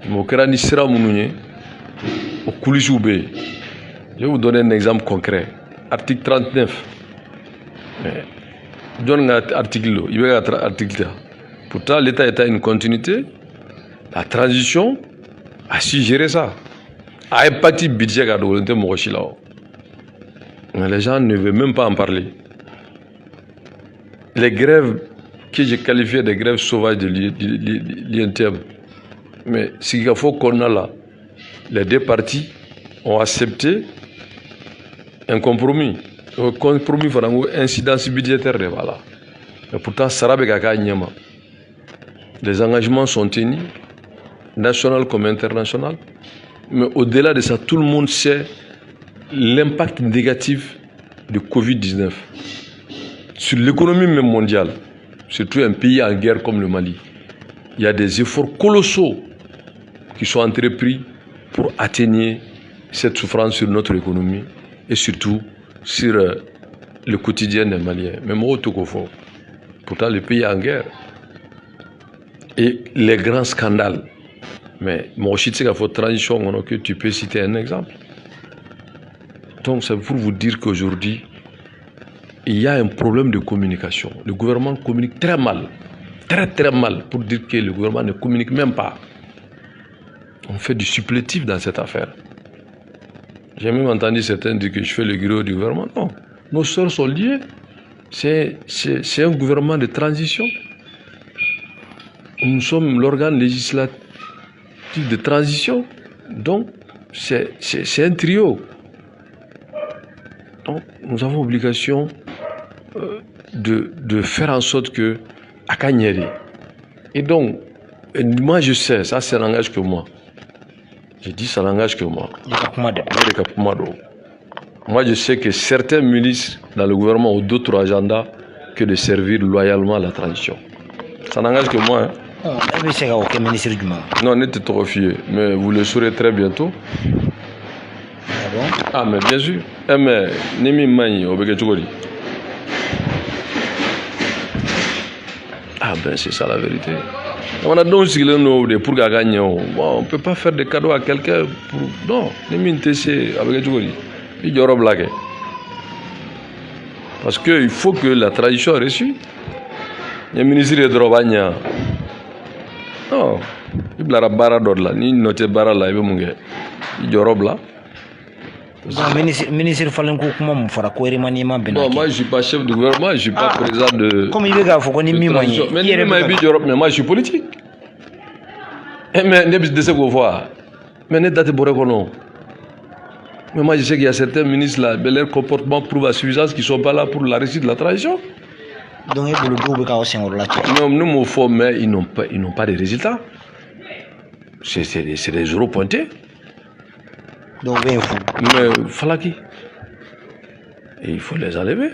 Je vais vous donner un exemple concret. Article 39. Donne un article. Il y a un article. Pourtant, l'État est à une continuité. La transition a su gérer ça. A impacté le budget à l'Olympique Mokochila. Mais les gens ne veulent même pas en parler. Les grèves que j'ai qualifiées de grèves sauvages de l'INTM. Mais ce qu'il faut qu'on a là, les deux parties ont accepté un compromis. Un compromis pour une incidence budgétaire. Voilà. Et pourtant, les engagements sont tenus, national comme international. Mais au-delà de ça, tout le monde sait l'impact négatif de Covid-19 sur l'économie même mondiale, surtout un pays en guerre comme le Mali. Il y a des efforts colossaux qui sont entrepris pour atténuer cette souffrance sur notre économie et surtout sur le quotidien des Maliens. Mais moi, tout au fond, pourtant le pays est en guerre. Et les grands scandales. Mais moi aussi, tu sais qu'il faut transition, que tu peux citer un exemple. Donc c'est pour vous dire qu'aujourd'hui, il y a un problème de communication. Le gouvernement communique très mal. Très très mal pour dire que le gouvernement ne communique même pas. On fait du supplétif dans cette affaire. J'ai même entendu certains dire que je fais le griot du gouvernement. Non, nos sœurs sont liées. C'est un gouvernement de transition. Nous sommes l'organe législatif exécutif de transition. Donc, c'est un trio. Donc, nous avons obligation de faire en sorte que à Kanyeri. Et donc, moi je sais, ça n'engage que moi. Je dis ça n'engage que moi. Moi je sais que certains ministres dans le gouvernement ont d'autres agendas que de servir loyalement la transition. Ça n'engage que moi. Non, n'était trop fier, mais vous le saurez très bientôt. Ah bon? Ah, mais bien sûr. Mais Nimi Mani, Obegachugori. Ah, ben c'est ça la vérité. On a donc signé pour gagner. Bon, on ne peut pas faire des cadeaux à quelqu'un pour. Non, Nimi Ntese, Obegachugori. Il y aura blague. Parce qu'il faut que la tradition est reçue. Il y a un ministre de Drobagna. Non, il y a bara d'ordre là. Ni note bara là, il y aura blague. Ministre Falenko comment mon fera quoi remaniement ben. Bon, moi je suis pas chef de gouvernement, je suis pas président de. Comme il veut gars faut qu'on y mime. Mais moi je suis politique. Mais ne de ce qu'on voit. Mais ne date pour non. Mais moi je sais qu'il y a certains ministres là, leur comportement prouve à suffisance qu'ils sont pas là pour la réussite de la transition. Donc il faut le double cas aussi en relation. Non, nous me faut mais ils n'ont pas de résultats. C'est des euros pointés. Donc, mais Falaki. Et il faut les enlever.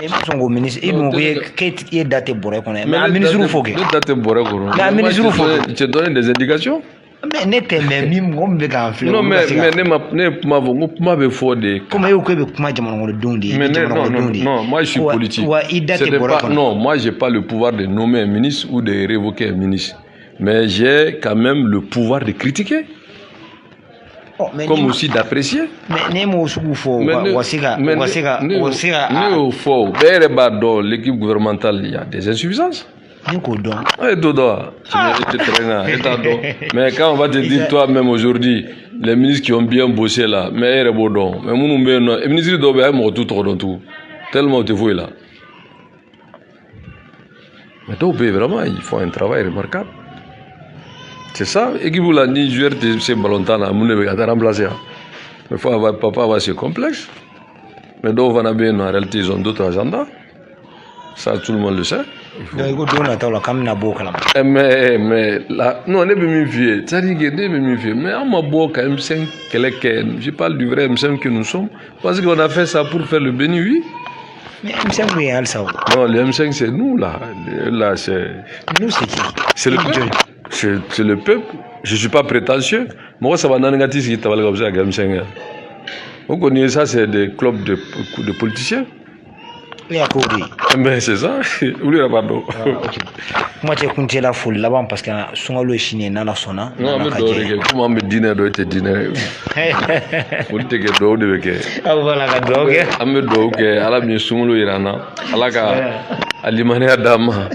Et son ministre, il m'a dit qu'il est daté pour reconnaître. Mais un ministre il faut que. Daté pour reconnaître. Mais un ministre il faut que. Tu te donnes des indications. Mais n'était même on me gonfler. Non mais ne me faut des. Comment il faut que moi je m'en donne. Mais non, moi je suis politique. Non, moi j'ai pas le pouvoir de nommer un ministre ou de révoquer un ministre. Mais j'ai quand même le pouvoir de critiquer. Comme aussi d'apprécier. Mais ne l'équipe gouvernementale, il y a des insuffisances. Mais quand on va te dire toi-même aujourd'hui, les ministres qui ont bien bossé là, mais les ministres doivent tout tellement te fouillent là. Mais donc vraiment, ils font un travail remarquable. C'est ça, l'équipe là, ni joueur de ces ballons là, mon neveu a remplacé. Mais papa avoir ce complexe. Mais donc, en réalité, ils ont d'autres agendas. Ça, tout le monde le sait. Mais là, non, on est bien fiers. Ça dit que on est bien fiers. Mais on m'a beau quand même 5 quelqu'un. Je parle du vrai M5 que nous sommes. Parce qu'on a fait ça pour faire le béni, oui. Mais M5, oui, ça. Non, le M5, c'est nous, là. Là, c'est. Nous, c'est qui? C'est le peuple. C'est le peuple. Je ne suis pas prétentieux. Moi, ça va dans le négatif qui travaille comme ça à M5. Vous connaissez ça, c'est des clubs de politiciens. Mais c'est ça. Oublie la pardon. Moi, tu es la foule là-bas parce que son allo est chinois dans la zone. Non, mais comment me dîner doit être dîner. Pour te que doit de que. Ah voilà la drogue. Ame doit que ala bien sumulu irana. Ala ka alimane adama.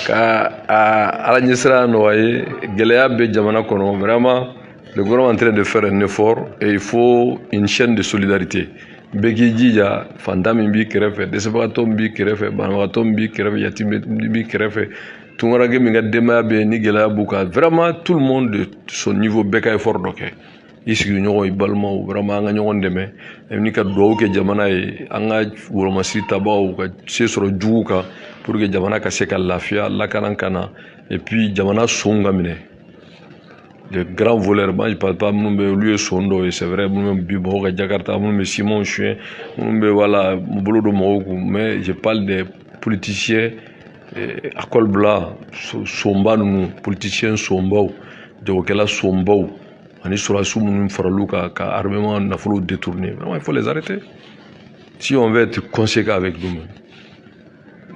Ka ala nyesra noye gelea be jamana kono. Vraiment, le gouvernement est en train de faire un effort et il faut une chaîne de solidarité. Beki jija fantami bi kerefe desebato bi kerefe banwato bi kerefe yatim bi kerefe tungarage mi ga dema be ni gela buka vraiment tout le monde de son niveau beka effort doké isi ñogo ibalmo vraiment nga ñogo ndeme ni ka do ke jamana e anga wolo masri tabaw ka sesoro juuka pour que jamana ka seka lafia la kana et puis jamana songa mine. Les grands voleurs, je ne parle pas de lui Sondo, c'est vrai, Bibo, Jakarta, Simon Chien, voilà, mais je parle des politiciens à col blanc, Somba, politiciens Somba, de Okela Somba, on est sur la somme, Faralouka, armement, n'a fallu détourner. Il faut les arrêter. Si on veut être conséquent avec nous-mêmes.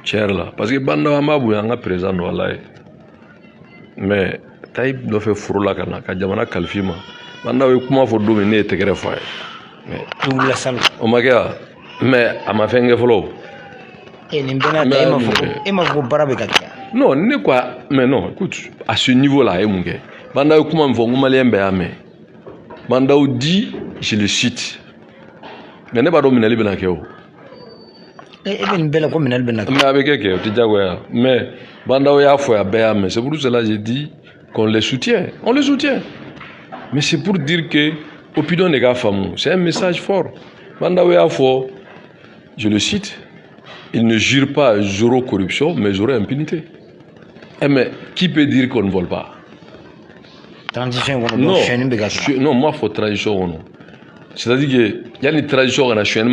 Tiens là, parce que Banda Amabou est un présent, mais. Taïb doit faire froula kana ka jamana kalfima banda we kuma fo do ne te gere fa tout la salle o maga mais ama fenge folo et nimbena taïma fo e ma fo barabe ka non ne quoi mais non écoute à ce niveau là e munge banda we kuma fo nguma lembe ame banda o dit je le cite mais ne ba do minali bena keo et ben bela ko minal bena mais avec que tu jago ya mais banda o ya fo ya be ame c'est pour cela j'ai dit qu'on les soutient. On les soutient. Mais c'est pour dire que l'opinion des gars fameux, c'est un message fort. Mandawe Afo, je le cite, il ne jure pas zéro corruption, mais zéro impunité. Mais qui peut dire qu'on ne vole pas? Transition, non, moi, il faut transition. C'est-à-dire qu'il y a une transition à la chaîne.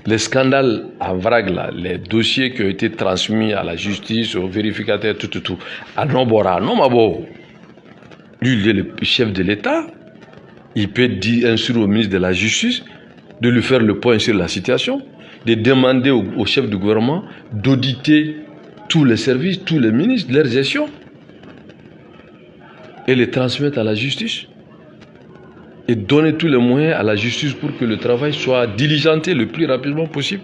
Les scandales à vrague, là, les dossiers qui ont été transmis à la justice, aux vérificateurs, tout. À Nobora, non, ma bon. Lui, il est le chef de l'État. Il peut dire instruire au ministre de la Justice de lui faire le point sur la situation, de demander au chef du gouvernement d'auditer tous les services, tous les ministres, leur gestion, et les transmettre à la justice. Et donner tous les moyens à la justice pour que le travail soit diligenté le plus rapidement possible,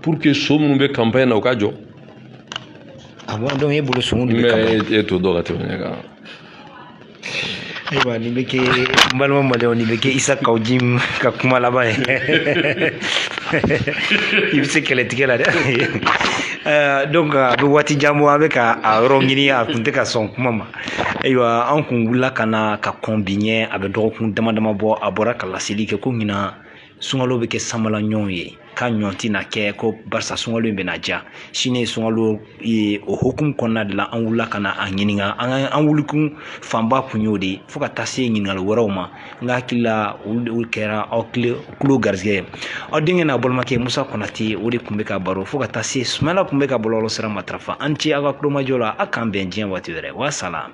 pour que ce monde campagne au cas. Ah bon, donc il y a beaucoup de choses. Mais il y a tout d'autres. Ayiwa nin bɛ kɛ n balima maliɲɛw nin bɛ kɛ Isa Kawujim ka kuma laban ye i bɛ se kɛlɛtigɛ la dɛ donc a bɛ waati jan bɔ an bɛ ka a yɔrɔ ɲini a tun tɛ ka sɔn kuma ma ayiwa an kun wulila ka na ka kɔn bi ɲɛ a bɛ dɔgɔkun dama bɔ a bɔra ka laseli kɛ ko ɲinan sunkalo bɛ kɛ samala ɲɔgɔn ye ka ɲɔn tɛna kɛ ko barisa sunkalo in bɛna ja sini ye sunkalo ye o hukumu kɔnɔna de la an wulila ka na a ɲininka an wulikun fanba kun y'o de fo ka taa se ɲininkali wɛrɛw ma n ka hakili la olu kɛra aw tulo garisɛgɛ ye aw denkɛ n'a balimakɛ Musa Konate o de kun bɛ ka baro fo ka taa se Sumala kun bɛ ka bɔlɔlɔ sira matarafa an ci aw ka kulomajɔ la a k'an bɛn diɲɛ waati wɛrɛ wa salam